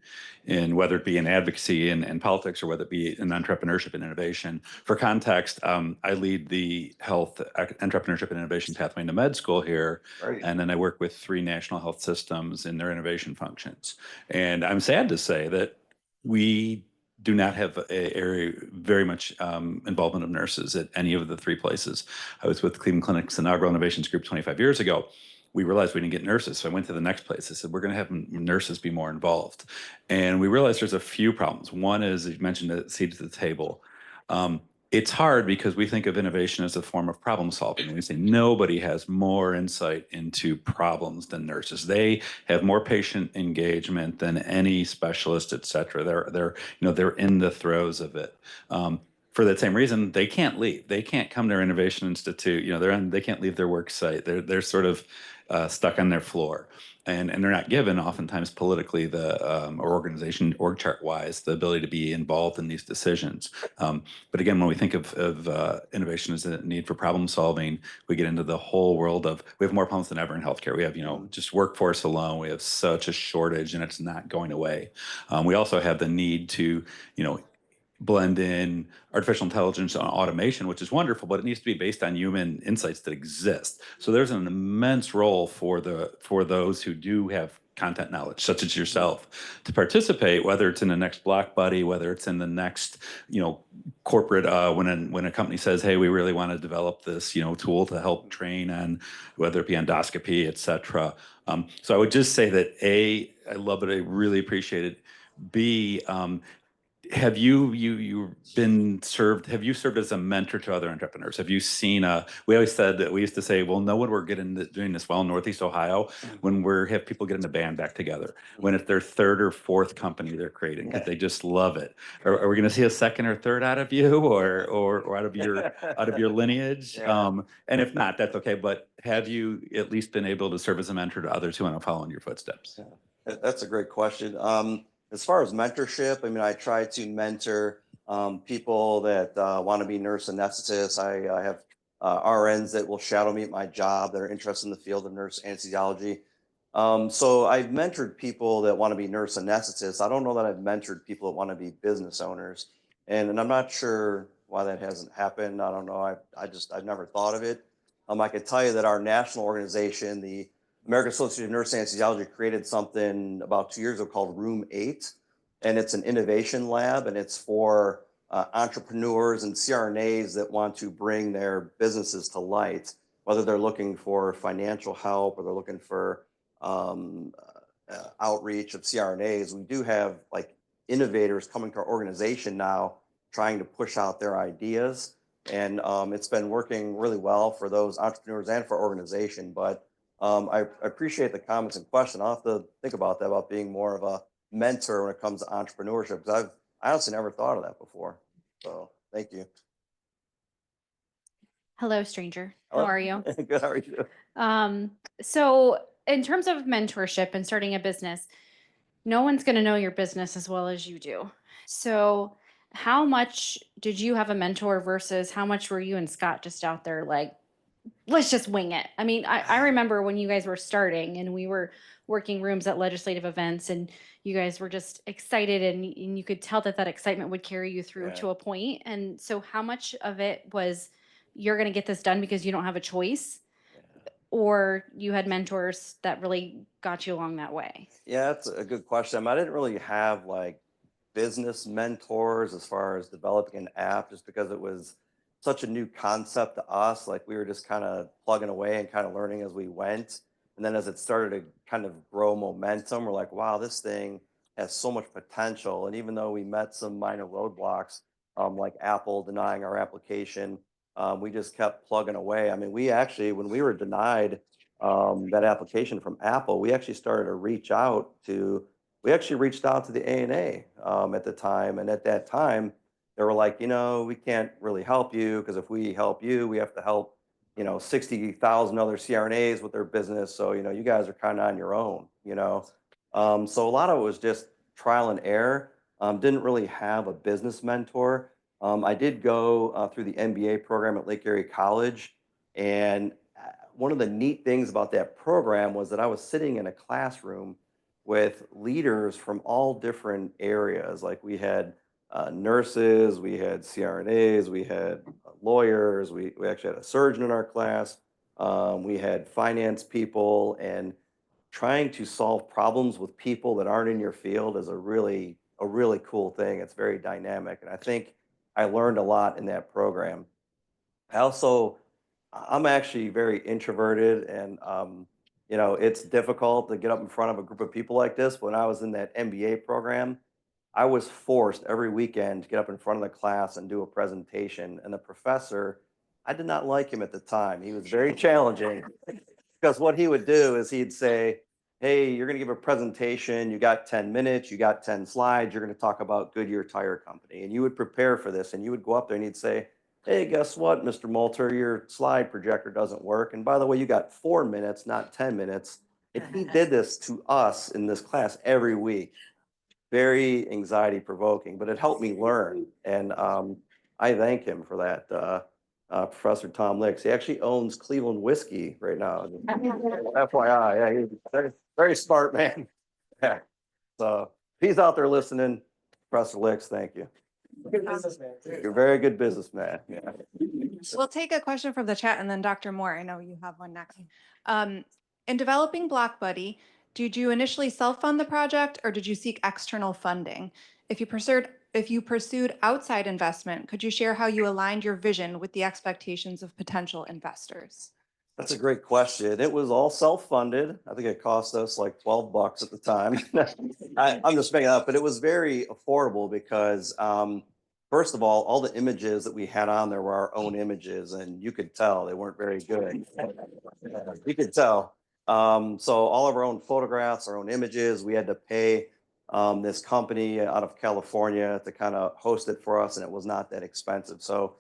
in whether it be in advocacy and politics or whether it be in entrepreneurship and innovation. For context, I lead the health entrepreneurship and innovation pathway into med school here. Right. And then I work with 3 national health systems in their innovation functions. And I'm sad to say that we do not have a area very much involvement of nurses at any of the 3 places. I was with Cleveland Clinic's inaugural innovations group 25 years ago. We realized we didn't get nurses, so I went to the next place. I said, we're going to have nurses be more involved. And we realized there's a few problems. One is, you mentioned the seat at the table. It's hard because we think of innovation as a form of problem solving. And we say nobody has more insight into problems than nurses. They have more patient engagement than any specialist, et cetera. They're in the throes of it. For that same reason, they can't leave. They can't come to our innovation institute. They can't leave their work site. They're sort of stuck on their floor. And they're not given oftentimes politically or organization org chart wise the ability to be involved in these decisions. But again, when we think of innovation as a need for problem solving, we get into the whole world of we have more problems than ever in healthcare. We have just workforce alone. We have such a shortage, and it's not going away. We also have the need to blend in artificial intelligence and automation, which is wonderful, but it needs to be based on human insights that exist. So there's an immense role for those who do have content knowledge, such as yourself, to participate, whether it's in the next Block Buddy, whether it's in the next, corporate, when a company says, hey, we really want to develop this, tool to help train on whether it be endoscopy, et cetera. So I would just say that A, I love it. I really appreciate it. B, have you served as a mentor to other entrepreneurs? Have you seen we always said that we used to say, well, no one we're doing this well in Northeast Ohio when have people get in the band back together, when it's their 3rd or 4th company they're creating because they just love it. Are we going to see a 2nd or 3rd out of you or out of your lineage? Yeah. And if not, that's okay. But have you at least been able to serve as a mentor to others who want to follow in your footsteps? Yeah. That's a great question. As far as mentorship, I mean, I try to mentor people that want to be nurse anesthetists. I have RNs that will shadow me at my job that are interested in the field of nurse anesthesiology. So I've mentored people that want to be nurse anesthetists. I don't know that I've mentored people that want to be business owners. And I'm not sure why that hasn't happened. I don't know. I've never thought of it. I can tell you that our national organization, the American Association of Nurse Anesthesiology, created something about 2 years ago called Room 8, and it's an innovation lab, and it's for entrepreneurs and CRNAs that want to bring their businesses to light, whether they're looking for financial help or they're looking for outreach of CRNAs. We do have innovators coming to our organization now trying to push out their ideas, and it's been working really well for those entrepreneurs and for organization. But I appreciate the comments and question. I'll have to think about that, about being more of a mentor when it comes to entrepreneurship, because I honestly never thought of that before. So thank you. Hello, stranger. Hello. How are you? Good. How are you? So in terms of mentorship and starting a business, no one's going to know your business as well as you do. So how much did you have a mentor versus how much were you and Scott just out there let's just wing it. I mean, I remember when you guys were starting and we were working rooms at legislative events and you guys were just excited and you could tell that that excitement would carry you through Yeah. to a point. And so how much of it was you're going to get this done because you don't have a choice, or you had mentors that really got you along that way? Yeah, that's a good question. I mean, I didn't really have like business mentors as far as developing an app, just because it was such a new concept to us. Like we were just kind of plugging away and kind of learning as we went. And then as it started to kind of grow momentum, we're like, wow, this thing has so much potential. And even though we met some minor roadblocks, like Apple denying our application, we just kept plugging away. I mean, we actually, when we were denied that application from Apple, we actually started to reach out to we actually reached out to the ANA at the time. And at that time, they were like, we can't really help you because if we help you, we have to help, 60,000 other CRNAs with their business. So, you guys are kind of on your own. So a lot of it was just trial and error. Didn't really have a business mentor. I did go through the MBA program at Lake Erie College. And one of the neat things about that program was that I was sitting in a classroom with leaders from all different areas. Like we had nurses, we had CRNAs, we had lawyers, we actually had a surgeon in our class, we had finance people, and trying to solve problems with people that aren't in your field is a really cool thing. It's very dynamic, and I think I learned a lot in that program. I'm actually very introverted, and it's difficult to get up in front of a group of people like this. When I was in that MBA program, I was forced every weekend to get up in front of the class and do a presentation. And the professor, I did not like him at the time. He was very challenging because what he would do is he'd say, "Hey, you're going to give a presentation. You got 10 minutes. You got 10 slides. You're going to talk about Goodyear Tire Company." And you would prepare for this and you would go up there and he'd say, "Hey, guess what, Mr. Molter, your slide projector doesn't work. And by the way, you got 4 minutes, not 10 minutes." And he did this to us in this class every week. Very anxiety provoking, but it helped me learn. And I thank him for that. Professor Tom Licks. He actually owns Cleveland Whiskey right now. FYI, yeah, he's a very, very smart man. Yeah. So if he's out there listening, Professor Licks, thank you. Good businessman too. You're a very good businessman. Yeah. We'll take a question from the chat and then Dr. Moore, I know you have one next. In developing Block Buddy, did you initially self-fund the project or did you seek external funding? If you pursued outside investment, could you share how you aligned your vision with the expectations of potential investors? That's a great question. It was all self-funded. I think it cost us like $12 at the time. I'm just making it up, but it was very affordable because, first of all the images that we had on there were our own images, and you could tell they weren't very good. You could tell. So all of our own photographs, our own images, we had to pay this company out of California to kind of host it for us, and it was not that expensive. So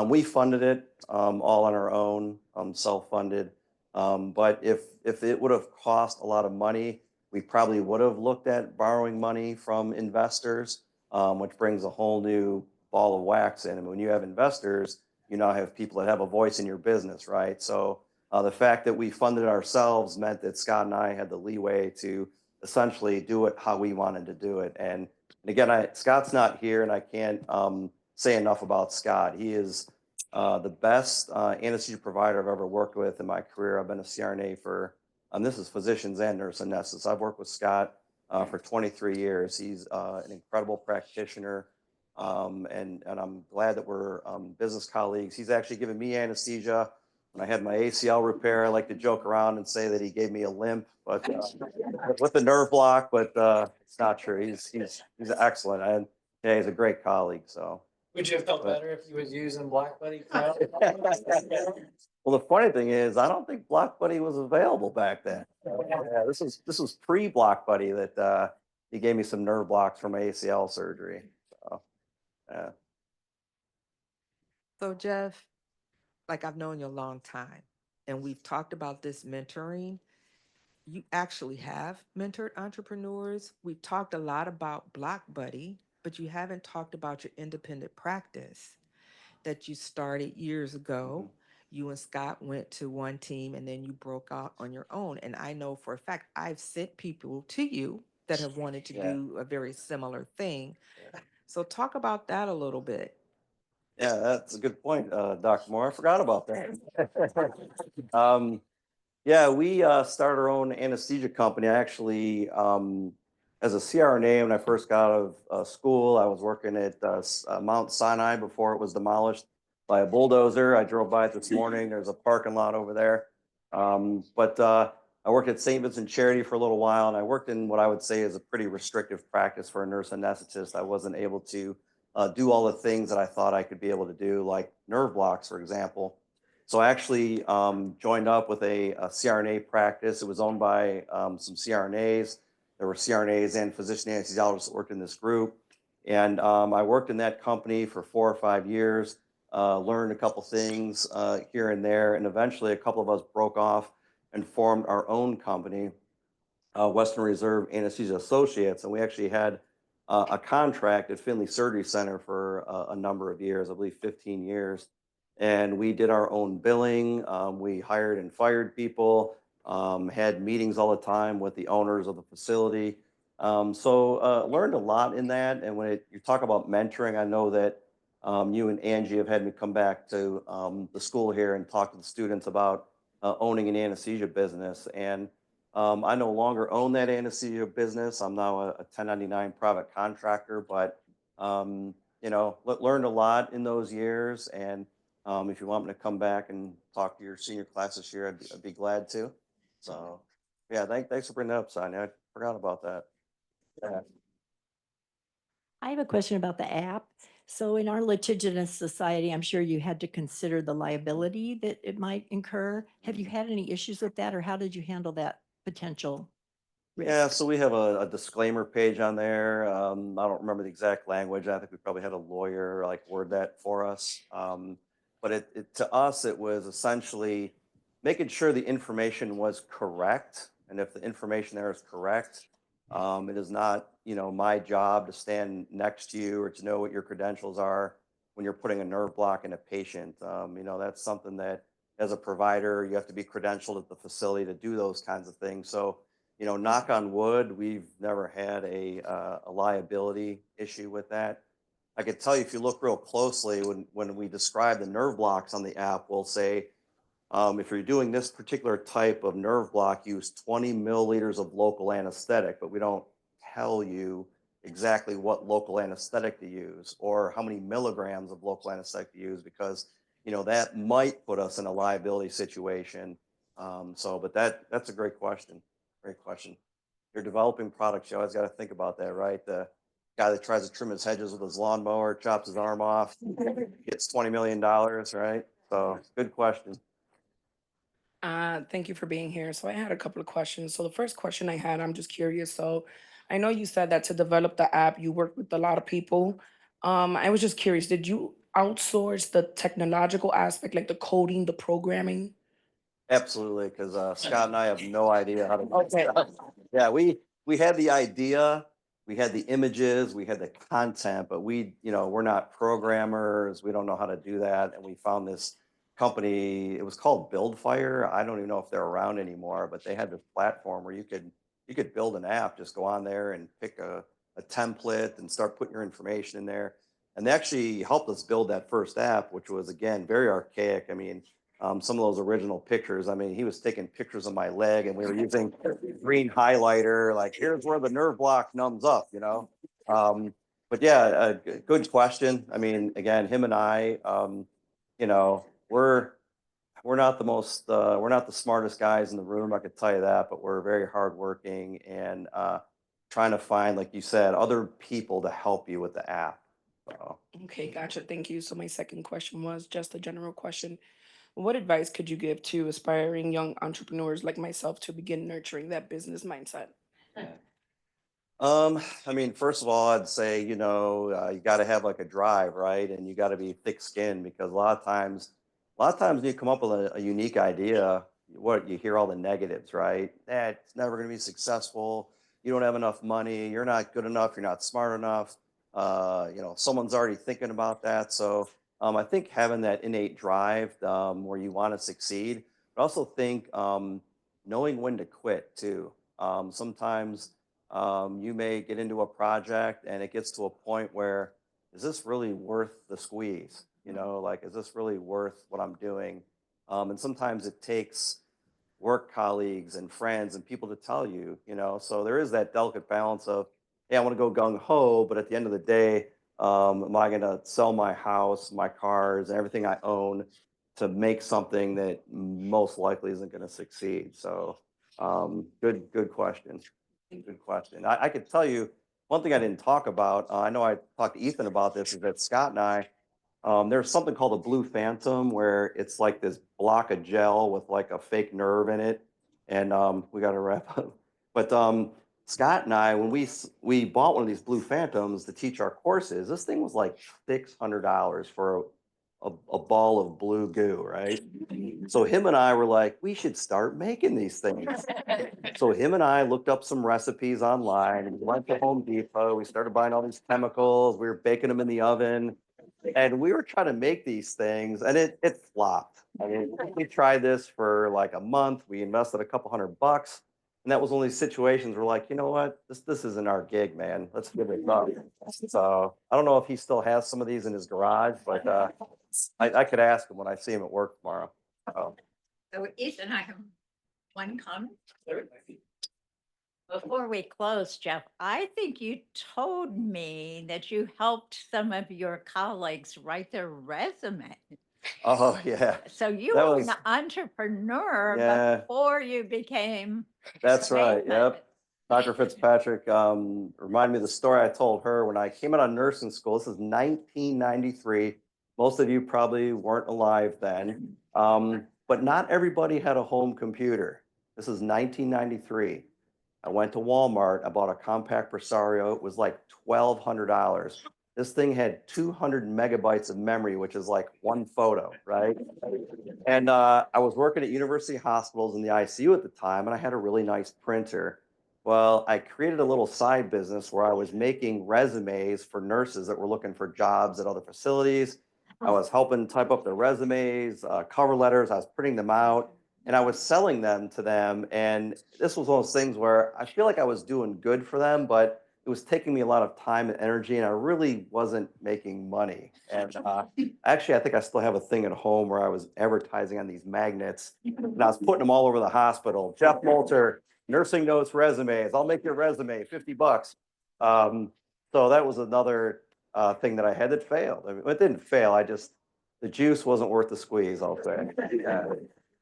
we funded it all on our own, self-funded. But if it would have cost a lot of money, we probably would have looked at borrowing money from investors, which brings a whole new ball of wax in. And when you have investors, you now have people that have a voice in your business, right? So the fact that we funded ourselves meant that Scott and I had the leeway to essentially do it how we wanted to do it. And again, Scott's not here, and I can't say enough about Scott. He is the best anesthesia provider I've ever worked with in my career. I've been a CRNA for, this is physicians and nurse anesthetists. I've worked with Scott for 23 years. He's an incredible practitioner, and I'm glad that we're business colleagues. He's actually given me anesthesia. When I had my ACL repair, I like to joke around and say that he gave me a limp, but with the nerve block, but it's not true. He's excellent. And yeah, he's a great colleague. So. Would you have felt better if you was using Black Buddy? Well, Well, the funny thing is, I don't think Block Buddy was available back then. Yeah, this was pre Block Buddy that he gave me some nerve blocks from ACL surgery. So, yeah. So Jeff, like I've known you a long time, and we've talked about this mentoring. You actually have mentored entrepreneurs. We've talked a lot about Block Buddy, but you haven't talked about your independent practice that you started years ago. you and Scott went to one team and then you broke out on your own. And I know for a fact, I've sent people to you that have wanted to Yeah. do a very similar thing. So talk about that a little bit. Yeah, that's a good point, Dr. Moore. I forgot about that. um, yeah, we started our own anesthesia company. I actually, as a CRNA, when I first got out of school, I was working at Mount Sinai before it was demolished by a bulldozer. I drove by it this morning. There's a parking lot over there. But I worked at St. Vincent Charity for a little while, and I worked in what I would say is a pretty restrictive practice for a nurse anesthetist. I wasn't able to do all the things that I thought I could be able to do, like nerve blocks, for example. So I actually joined up with a CRNA practice. It was owned by some CRNAs. There were CRNAs and physician anesthesiologists that worked in this group. And I worked in that company for 4 or 5 years, learned a couple things here and there. And eventually a couple of us broke off and formed our own company, Western Reserve Anesthesia Associates. And we actually had a contract at Finley Surgery Center for a number of years, I believe 15 years. And we did our own billing. We hired and fired people, had meetings all the time with the owners of the facility. So learned a lot in that. And when you talk about mentoring, I know that you and Angie have had me come back to the school here and talk to the students about owning an anesthesia business. And I no longer own that anesthesia business. I'm now a 1099 private contractor, but learned a lot in those years. And if you want me to come back and talk to your senior class this year, I'd be glad to. So, yeah, thanks for bringing that up, Sonia. I forgot about that. Yeah. I have a question about the app. So in our litigious society, I'm sure you had to consider the liability that it might incur. Have you had any issues with that, or how did you handle that potential Yeah, risk? so we have a disclaimer page on there. I don't remember the exact language. I think we probably had a lawyer like word that for us. But to us, it was essentially making sure the information was correct. And if the information there is correct, it is not, my job to stand next to you or to know what your credentials are when you're putting a nerve block in a patient. That's something that as a provider, you have to be credentialed at the facility to do those kinds of things. So, knock on wood, we've never had a liability issue with that. I could tell you if you look real closely when we describe the nerve blocks on the app, we'll say if you're doing this particular type of nerve block, use 20 milliliters of local anesthetic, but we don't tell you exactly what local anesthetic to use or how many milligrams of local anesthetic to use because that might put us in a liability situation. But that's a great question. Great question. You're developing products. You always got to think about that, right? The guy that tries to trim his hedges with his lawnmower, chops his arm off, gets $20 million, right? So good question. Thank you for being here. So I had a couple of questions. So the first question I had, I'm just curious. So I know you said that to develop the app, you worked with a lot of people. I was just curious, did you outsource the technological aspect, like the coding, the programming? Absolutely, because Scott and I have no idea how to do Okay. stuff. Yeah, we had the idea, we had the images, we had the content, but we're not programmers. We don't know how to do that. And we found this company. It was called Buildfire. I don't even know if they're around anymore, but they had this platform where you could build an app. Just go on there and pick a template and start putting your information in there. And they actually helped us build that first app, which was again very archaic. I mean, some of those original pictures. I mean, he was taking pictures of my leg, and we were using green highlighter. Like, here's where the nerve block numbs up. But yeah, good question. I mean, again, him and I, we're not we're not the smartest guys in the room. I could tell you that, but we're very hardworking and trying to find, like you said, other people to help you with the app. So. Okay, gotcha. Thank you. So my second question was just a general question. What advice could you give to aspiring young entrepreneurs like myself to begin nurturing that business mindset? I mean, first of all, I'd say, you got to have like a drive, right? And you got to be thick skinned because a lot of times when you come up with a unique idea, what you hear all the negatives, right? It's never going to be successful. You don't have enough money. You're not good enough. You're not smart enough. Someone's already thinking about that. So I think having that innate drive where you want to succeed, but I also think knowing when to quit too. Sometimes you may get into a project and it gets to a point where, is this really worth the squeeze? You know, like, is this really worth what I'm doing? And sometimes it takes work colleagues and friends and people to tell you, you know, so there is that delicate balance of, hey, I want to go gung ho, but at the end of the day, am I going to sell my house, my cars, and everything I own to make something that most likely isn't going to succeed? So, good question. Good question. I could tell you one thing I didn't talk about. I know I talked to Ethan about this. Is that Scott and I, there's something called a blue phantom where it's like this block of gel with like a fake nerve in it, and we got to wrap up. But Scott and I, when we bought one of these blue phantoms to teach our courses, this thing was like $600 for a ball of blue goo, right? So him and I were like, we should start making these things. So him and I looked up some recipes online and we went to Home Depot. We started buying all these chemicals. We were baking them in the oven. And we were trying to make these things and it flopped. I mean, we tried this for like a month. We invested a couple $100. And that was one of these situations where like, you know what, this isn't our gig, man. Let's give it a go. So I don't know if he still has some of these in his garage, but I could ask him when I see him at work tomorrow. So Ethan, I have one comment. Before we close, Jeff, I think you told me that you helped some of your colleagues write their resume. Oh yeah, So you That were was- an entrepreneur Yeah. before you became. that's right. famous. Yep. Dr. Fitzpatrick reminded me of the story I told her when I came out of nursing school. This is 1993. Most of you probably weren't alive then, but not everybody had a home computer. This is 1993. I went to Walmart. I bought a compact Presario. It was like $1,200. This thing had 200 megabytes of memory, which is like one photo, right? And I was working at University Hospitals in the ICU at the time, and I had a really nice printer. Well, I created a little side business where I was making resumes for nurses that were looking for jobs at other facilities. I was helping type up their resumes, cover letters. I was printing them out, and I was selling them to them. And this was one of those things where I feel like I was doing good for them, but it was taking me a lot of time and energy, and I really wasn't making money. And actually, I think I still have a thing at home where I was advertising on these magnets, and I was putting them all over the hospital. Jeff Molter, nursing notes resumes. I'll make your resume, $50. So that was another thing that I had that failed. I mean, it didn't fail. The juice wasn't worth the squeeze, I'll say.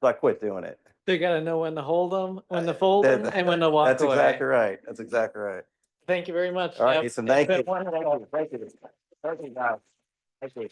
So I quit doing it. They gotta know when to hold them, when to fold them, and when to walk That's away. exactly right. That's exactly right. Thank you very much, All right, Jeff. Ethan, It's thank been you. wonderful. Thank you. Thank you, guys. Thank you.